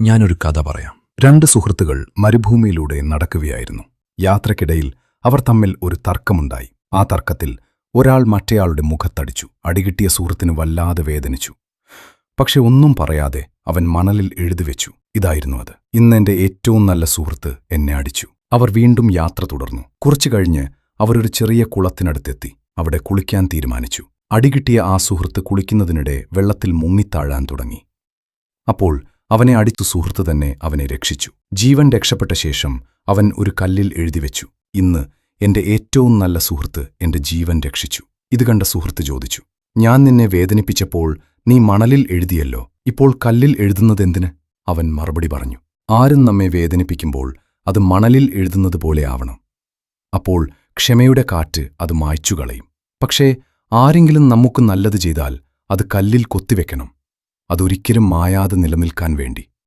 ഞാനൊരു കഥ പറയാം. രണ്ട് സുഹൃത്തുക്കൾ മരുഭൂമിയിലൂടെ നടക്കുകയായിരുന്നു. യാത്രക്കിടയിൽ അവർ തമ്മിൽ ഒരു തർക്കമുണ്ടായി. ആ തർക്കത്തിൽ ഒരാൾ മറ്റേയാളുടെ മുഖത്തടിച്ചു. അടികിട്ടിയ സുഹൃത്തിന് വല്ലാതെ വേദനിച്ചു. പക്ഷെ ഒന്നും പറയാതെ അവൻ മണലിൽ എഴുതിവെച്ചു, ഇതായിരുന്നു അത്: ഇന്നെന്റെ ഏറ്റവും നല്ല സുഹൃത്ത് എന്നെ അടിച്ചു. അവർ വീണ്ടും യാത്ര തുടർന്നു. കുറച്ചു കഴിഞ്ഞ് അവരൊരു ചെറിയ കുളത്തിനടുത്തെത്തി. അവിടെ കുളിക്കാൻ തീരുമാനിച്ചു. അടികിട്ടിയ ആ സുഹൃത്ത് കുളിക്കുന്നതിനിടെ വെള്ളത്തിൽ മുങ്ങിത്താഴാൻ തുടങ്ങി. അപ്പോൾ അവനെ അടിച്ചു സുഹൃത്ത് തന്നെ അവനെ രക്ഷിച്ചു. ജീവൻ രക്ഷപ്പെട്ട ശേഷം അവൻ ഒരു കല്ലിൽ എഴുതിവെച്ചു: ഇന്ന് എന്റെ ഏറ്റവും നല്ല സുഹൃത്ത് എന്റെ ജീവൻ രക്ഷിച്ചു. ഇത് കണ്ട സുഹൃത്ത് ചോദിച്ചു: ഞാൻ നിന്നെ വേദനിപ്പിച്ചപ്പോൾ നീ മണലിൽ എഴുതിയല്ലോ, ഇപ്പോൾ കല്ലിൽ എഴുതുന്നതെന്തിന്? അവൻ മറുപടി പറഞ്ഞു: ആരും നമ്മെ വേദനിപ്പിക്കുമ്പോൾ അത് മണലിൽ എഴുതുന്നത് പോലെ ആവണം. അപ്പോൾ ക്ഷമയുടെ കാറ്റ് അത് മായ്ച്ചുകളയും. പക്ഷേ ആരെങ്കിലും നമുക്ക് നല്ലത് ചെയ്താൽ അത് കല്ലിൽ കൊത്തിവെക്കണം. അതൊരിക്കലും മായാതെ നിലനിൽക്കാൻ വേണ്ടി.